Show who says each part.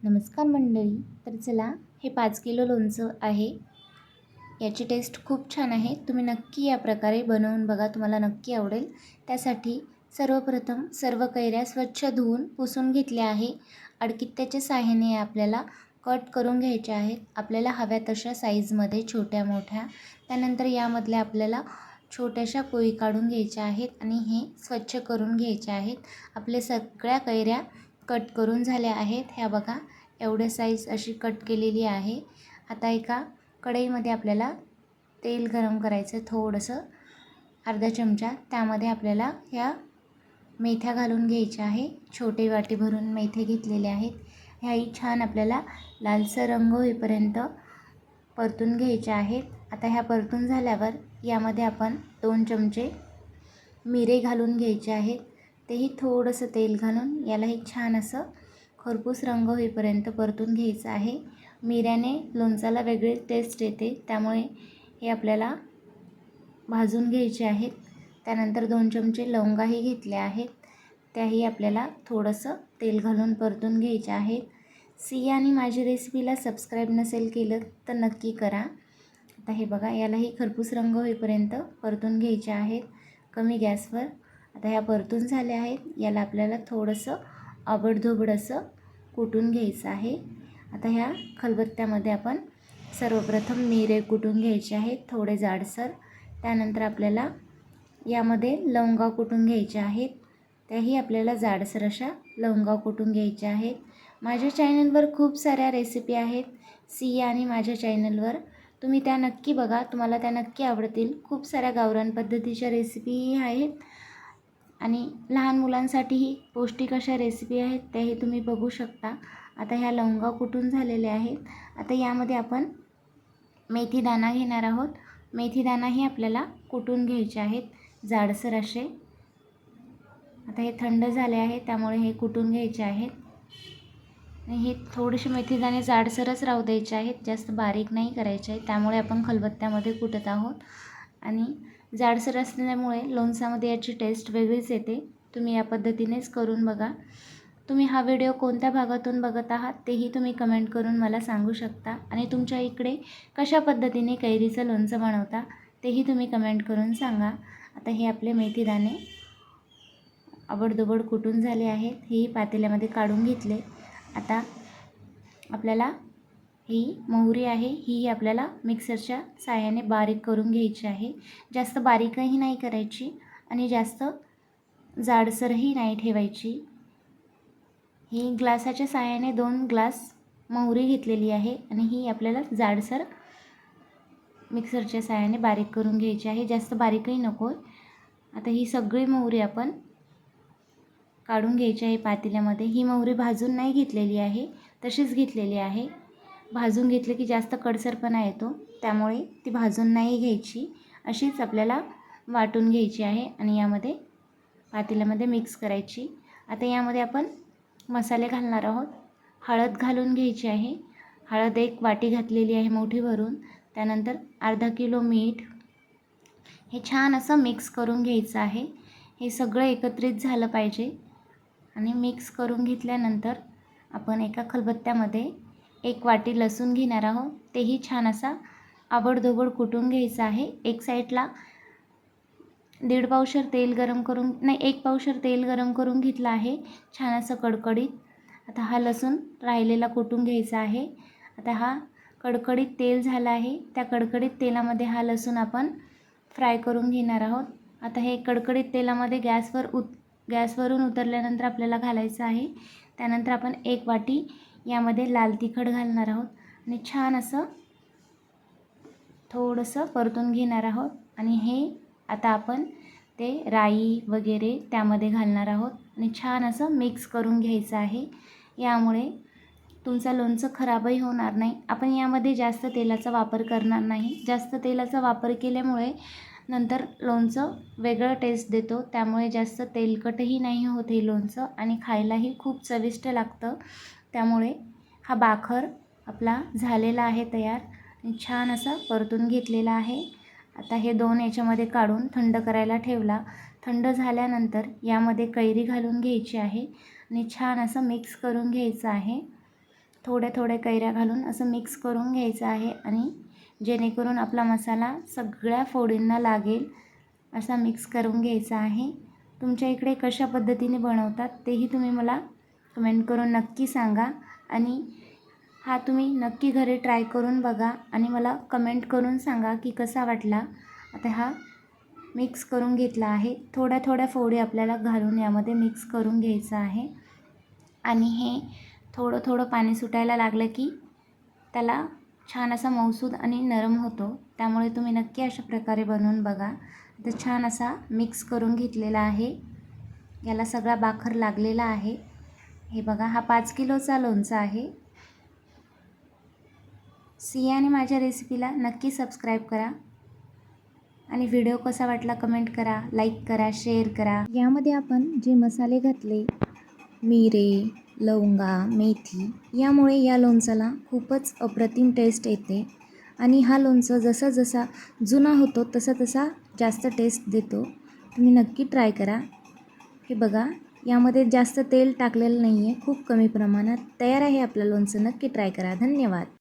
Speaker 1: नमस्कार मंडळी. तर चला, हे 5 किलो लोणचं आहे. याची टेस्ट खूप छान आहे. तुम्ही नक्की या प्रकारे बनवून बघा, तुम्हाला नक्की आवडेल. त्यासाठी सर्वप्रथम सर्व कैऱ्या स्वच्छ धुवून पुसून घेतल्या आहे. अडकित्त्याच्या साहाय्याने आपल्याला कट करून घ्यायच्या आहेत. आपल्याला हव्या तशा साईजमध्ये, छोट्या मोठ्या. त्यानंतर यामधल्या आपल्याला छोट्याशा पोळी काढून घ्यायच्या आहेत आणि हे स्वच्छ करून घ्यायचे आहेत. आपले सगळ्या कैऱ्या कट करून झाल्या आहेत. ह्या बघा, एवढे साईज अशी कट केलेली आहे. आता एका कढईमध्ये आपल्याला तेल गरम करायचं थोडंसं, अर्धा चमचा. त्यामध्ये आपल्याला ह्या मेथ्या घालून घ्यायच्या आहे. छोटे वाटी भरून मेथ्या घेतलेल्या आहेत. ह्याही छान आपल्याला लालसर रंग होईपर्यंत परतून घ्यायच्या आहेत. आता ह्या परतून झाल्यावर यामध्ये आपण 2 चमचे मिरे घालून घ्यायचे आहेत. तेही थोडंसं तेल घालून यालाही छान असं खरपूस रंग होईपर्यंत परतून घ्यायचं आहे. मिऱ्याने लोणचाला वेगळी टेस्ट येते, त्यामुळे हे आपल्याला भाजून घ्यायचे आहेत. त्यानंतर 2 चमचे लवंगाही घेतल्या आहेत. त्याही आपल्याला थोडंसं तेल घालून परतून घ्यायच्या आहेत. सिया आणि माझी रेसिपीला सबस्क्राईब नसेल केलं तर नक्की करा. आता हे बघा, यालाही खरपूस रंग होईपर्यंत परतून घ्यायचे आहेत कमी गॅसवर. आता ह्या परतून झाल्या आहेत. याला आपल्याला थोडंसं आबडधोबड असं कुटून घ्यायचं आहे. आता ह्या खलबत्त्यामध्ये आपण सर्वप्रथम मिरे कुटून घ्यायचे आहेत, थोडे जाडसर. त्यानंतर आपल्याला यामध्ये लवंगा कुटून घ्यायच्या आहेत. त्याही आपल्याला जाडसर अशा लवंगा कुटून घ्यायच्या आहेत. माझ्या चॅनलवर खूप साऱ्या रेसिपी आहेत, सिया आणि माझ्या चॅनलवर. तुम्ही त्या नक्की बघा, तुम्हाला त्या नक्की आवडतील. खूप साऱ्या गावरान पद्धतीच्या रेसिपीही आहेत आणि लहान मुलांसाठीही पौष्टिक अशा रेसिपी आहेत, त्याही तुम्ही बघू शकता. आता ह्या लवंगा कुटून झालेल्या आहेत. आता यामध्ये आपण मेथी दाणा घेणार आहोत. मेथी दाणाही आपल्याला कुटून घ्यायचे आहेत जाडसर असे. आता हे थंड झाले आहे, त्यामुळे हे कुटून घ्यायचे आहेत. आणि हे थोडेसे मेथी दाणे जाडसरच राहू द्यायचे आहेत, जास्त बारीक नाही करायचे आहेत. त्यामुळे आपण खलबत्त्यामध्ये कुटत आहोत आणि जाडसर असल्यामुळे लोणचामध्ये याची टेस्ट वेगळीच येते. तुम्ही या पद्धतीनेच करून बघा. तुम्ही हा व्हिडिओ कोणत्या भागातून बघत आहात तेही तुम्ही कमेंट करून मला सांगू शकता. आणि तुमच्या इकडे कशा पद्धतीने कैरीचं लोणचं बनवता तेही तुम्ही कमेंट करून सांगा. आता हे आपले मेथी दाणे आबडधोबड कुटून झाले आहेत. हेही पातेल्यामध्ये काढून घेतले. आता आपल्याला ही मोहरी आहे, ही आपल्याला मिक्सरच्या साहाय्याने बारीक करून घ्यायची आहे. जास्त बारीकही नाही करायची आणि जास्त जाडसरही नाही ठेवायची. ही ग्लासाच्या साहाय्याने 2 ग्लास मोहरी घेतलेली आहे आणि ही आपल्याला जाडसर मिक्सरच्या साहाय्याने बारीक करून घ्यायची आहे, जास्त बारीकही नको. आता ही सगळी मोहरी आपण काढून घ्यायची आहे पातेल्यामध्ये. ही मोहरी भाजून नाही घेतलेली आहे, तशीच घेतलेली आहे. भाजून घेतले की जास्त कडसरपणा येतो, त्यामुळे ती भाजून नाही घ्यायची. अशीच आपल्याला वाटून घ्यायची आहे आणि यामध्ये पातेल्यामध्ये मिक्स करायची. आता यामध्ये आपण मसाले घालणार आहोत. हळद घालून घ्यायची आहे. हळद 1 वाटी घातलेली आहे मोठी भरून. त्यानंतर अर्धा किलो मीठ. हे छान असं मिक्स करून घ्यायचं आहे. हे सगळं एकत्रित झालं पाहिजे आणि मिक्स करून घेतल्यानंतर आपण एका खलबत्त्यामध्ये 1 वाटी लसूण घेणार आहोत. तेही छान असा आबडधोबड कुटून घ्यायचं आहे. एक साईडला 1.5 पावशर तेल गरम करून, नाही 1 पावशर तेल गरम करून घेतलं आहे, छान असं कडकडीत. आता हा लसूण राहिलेला कुटून घ्यायचा आहे. आता हा कडकडीत तेल झाला आहे, त्या कडकडीत तेलामध्ये हा लसूण आपण फ्राय करून घेणार आहोत. आता हे कडकडीत तेलामध्ये गॅसवरून उतरल्यानंतर आपल्याला घालायचं आहे. त्यानंतर आपण 1 वाटी यामध्ये लाल तिखट घालणार आहोत आणि छान असं थोडंसं परतून घेणार आहोत. आणि हे आता आपण ते राई वगैरे त्यामध्ये घालणार आहोत आणि छान असं मिक्स करून घ्यायचं आहे. यामुळे तुमचं लोणचं खराबही होणार नाही. आपण यामध्ये जास्त तेलाचा वापर करणार नाही. जास्त तेलाचा वापर केल्यामुळे नंतर लोणचं वेगळं टेस्ट देतो, त्यामुळे जास्त तेलकटही नाही होत हे लोणचं आणि खायलाही खूप चविष्ट लागतं. त्यामुळे हा बाखर आपला झालेला आहे तयार आणि छान असा परतून घेतलेला आहे. आता हे 2 याच्यामध्ये काढून थंड करायला ठेवला. थंड झाल्यानंतर यामध्ये कैरी घालून घ्यायची आहे आणि छान असं मिक्स करून घ्यायचं आहे. थोड्या थोड्या कैऱ्या घालून असं मिक्स करून घ्यायचं आहे आणि जेणेकरून आपला मसाला सगळ्या फोडींना लागेल असा मिक्स करून घ्यायचा आहे. तुमच्या इकडे कशा पद्धतीने बनवतात तेही तुम्ही मला कमेंट करून नक्की सांगा आणि हा तुम्ही नक्की घरी ट्राय करून बघा आणि मला कमेंट करून सांगा की कसा वाटला. आता हा मिक्स करून घेतला आहे. थोड्या थोड्या फोडी आपल्याला घालून यामध्ये मिक्स करून घ्यायचं आहे आणि हे थोडं थोडं पाणी सुटायला लागलं की त्याला छान असा मऊसूद आणि नरम होतो. त्यामुळे तुम्ही नक्की अशा प्रकारे बनवून बघा. तर छान असा मिक्स करून घेतलेला आहे. याला सगळा बाखर लागलेला आहे. हे बघा, हा 5 किलोचा लोणचा आहे. सियाने माझ्या रेसिपीला नक्की सबस्क्राईब करा आणि व्हिडिओ कसा वाटला कमेंट करा, लाईक करा, शेअर करा. यामध्ये आपण जे मसाले घातले, मिरे, लवंगा, मेथी, यामुळे या लोणचाला खूपच अप्रतिम टेस्ट येते आणि हा लोणचं जसा जसा जुना होतो तसा तसा जास्त टेस्ट देतो. तुम्ही नक्की ट्राय करा. हे बघा, यामध्ये जास्त तेल टाकलेलं नाही आहे, खूप कमी प्रमाणात तयार आहे आपलं लोणचं. नक्की ट्राय करा. धन्यवाद.